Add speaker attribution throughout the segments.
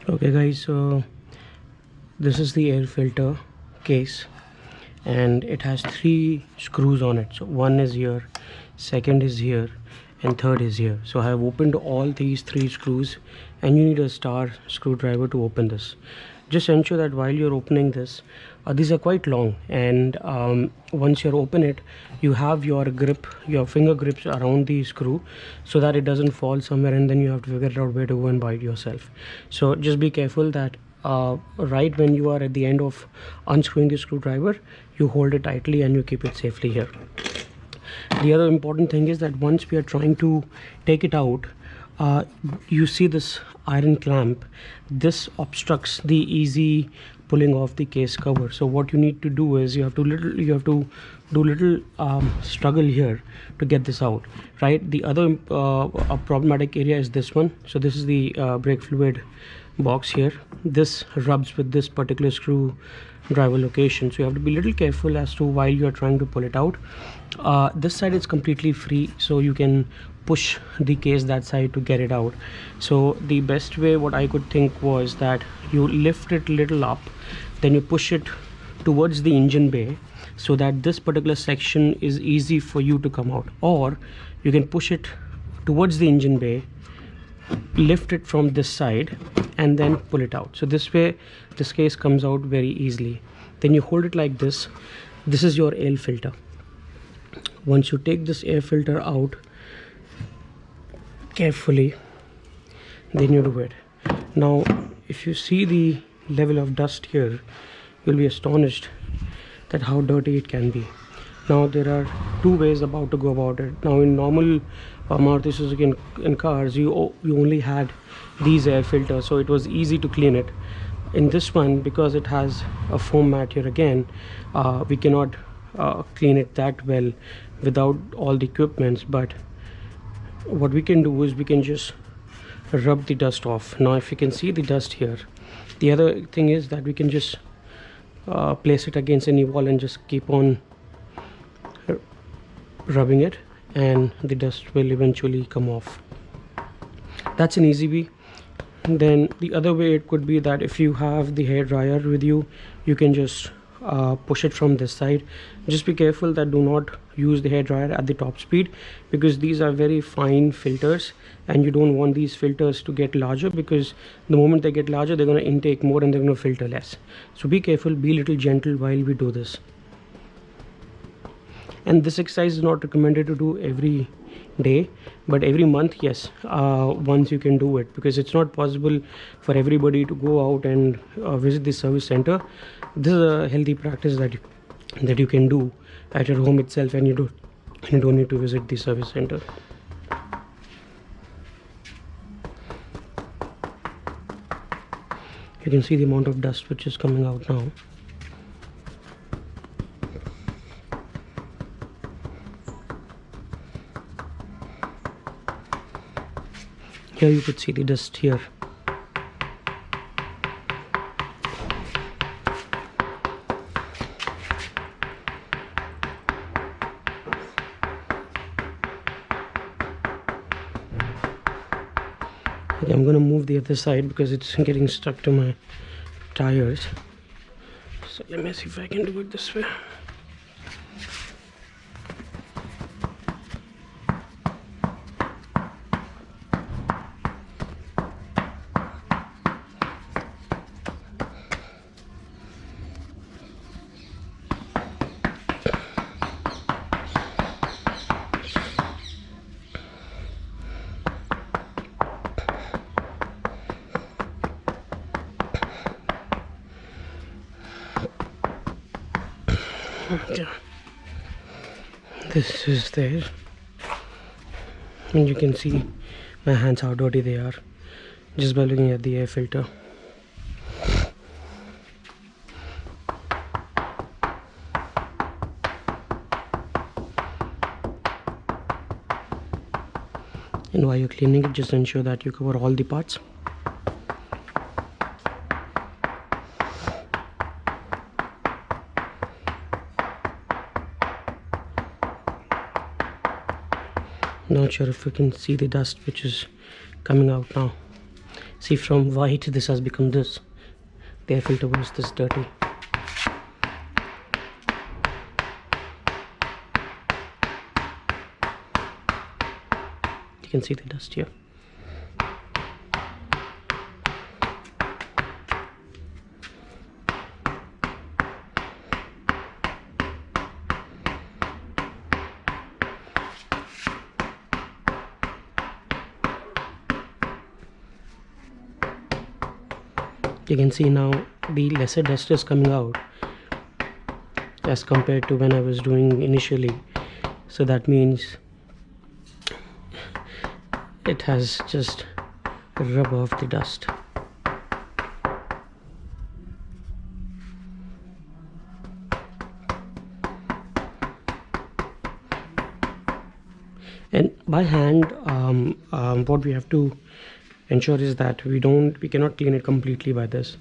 Speaker 1: Okay guys, so this is the air filter case and it has 3 screws on it. So one is here, second is here, and third is here. So I have opened all these 3 screws, and you need a star screwdriver to open this. Just ensure that while you're opening this, these are quite long, and once you open it, you have your grip, your finger grips around the screw so that it doesn't fall somewhere and then you have to figure out where to go and buy it yourself. So just be careful that right when you are at the end of unscrewing the screwdriver, you hold it tightly and you keep it safely here. The other important thing is that once we are trying to take it out, you see this iron clamp. This obstructs the easy pulling off the case cover. So what you need to do is you have to do little struggle here to get this out, right? The other problematic area is this one. So this is the brake fluid box here. This rubs with this particular screw driver location, so you have to be a little careful as to while you are trying to pull it out. This side is completely free, so you can push the case that side to get it out. So the best way, what I could think, was that you lift it little up, then you push it towards the engine bay so that this particular section is easy for you to come out, or you can push it towards the engine bay, lift it from this side, and then pull it out. So this way this case comes out very easily. Then you hold it like this. This is your air filter. Once you take this air filter out carefully, then you do it. Now if you see the level of dust here, you'll be astonished that how dirty it can be. Now there are 2 ways about to go about it. Now in normal Maruti Suzuki in cars, you only had these air filters, so it was easy to clean it. In this one, because it has a foam mat here again, we cannot clean it that well without all the equipments, but what we can do is we can just rub the dust off. Now if you can see the dust here, the other thing is that we can just place it against any wall and just keep on rubbing it, and the dust will eventually come off. That's an easy way. Then the other way it could be that if you have the hair dryer with you, you can just push it from this side. Just be careful that do not use the hair dryer at the top speed, because these are very fine filters and you don't want these filters to get larger, because the moment they get larger they're going to intake more and they're going to filter less. So be careful, be a little gentle while we do this. And this exercise is not recommended to do every day, but every month, yes, once you can do it, because it's not possible for everybody to go out and visit the service center. This is a healthy practice that you can do at your home itself, and you don't need to visit the service center. You can see the amount of dust which is coming out now. Here you could see the dust here. Okay, I'm gonna move the other side because it's getting stuck to my tires. So let me see if I can do it this way. Okay. This is there, and you can see my hands how dirty they are just by looking at the air filter. And while you're cleaning it, just ensure that you cover all the parts. Not sure if you can see the dust which is coming out now. See, from white this has become this. The air filter was this dirty. You can see the dust here. You can see now the lesser dust is coming out as compared to when I was doing initially. So that means it has just rubbed off the dust. And by hand, what we have to ensure is that we cannot clean it completely by this.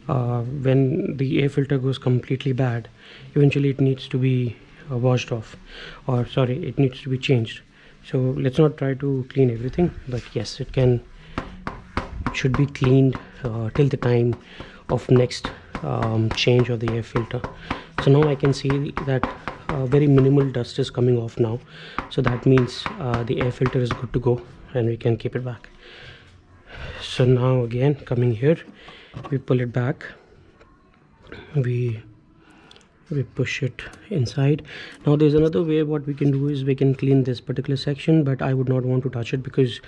Speaker 1: When the air filter goes completely bad, eventually it needs to be washed off, or sorry, it needs to be changed. So let's not try to clean everything, but yes, it should be cleaned till the time of next change of the air filter. So now I can see that very minimal dust is coming off now, so that means the air filter is good to go and we can keep it back. So now again, coming here, we pull it back, we push it inside. Now there's another way. What we can do is we can clean this particular section, but I would not want to touch it because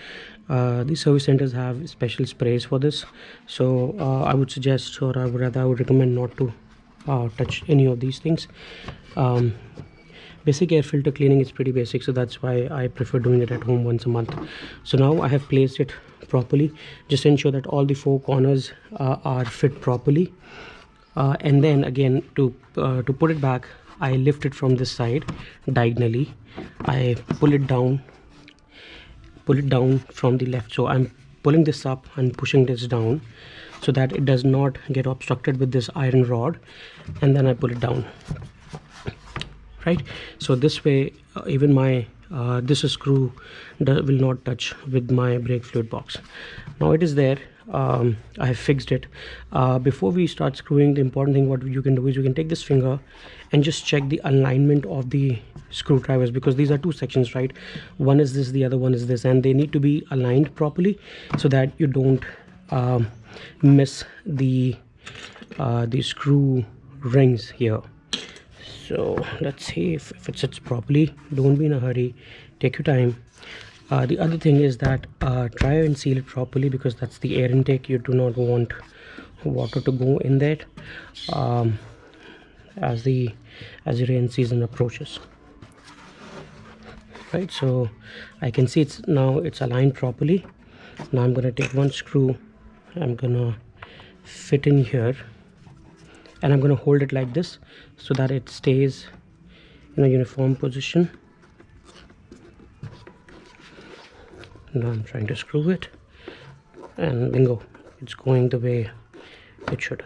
Speaker 1: the service centers have special sprays for this. So I would suggest, or I would recommend not to touch any of these things. Basic air filter cleaning is pretty basic, so that's why I prefer doing it at home once a month. So now I have placed it properly. Just ensure that all the four corners are fit properly, and then again to put it back, I lift it from this side diagonally. I pull it down from the left. So I'm pulling this up and pushing this down so that it does not get obstructed with this iron rod, and then I pull it down. Right, so this way even my this screw will not touch with my brake fluid box. Now it is there. I have fixed it. Before we start screwing, the important thing what you can do is you can take this finger and just check the alignment of the screwdrivers, because these are two sections, right? One is this, the other one is this, and they need to be aligned properly so that you don't miss the screw rings here. So let's see if it sits properly. Don't be in a hurry, take your time. The other thing is that try and seal it properly, because that's the air intake. You do not want water to go in there as the rain season approaches. Right, so I can see it's aligned properly. Now I'm gonna take one screw, I'm gonna fit in here, and I'm going to hold it like this so that it stays in a uniform position. Now I'm trying to screw it, and bingo, it's going the way it should.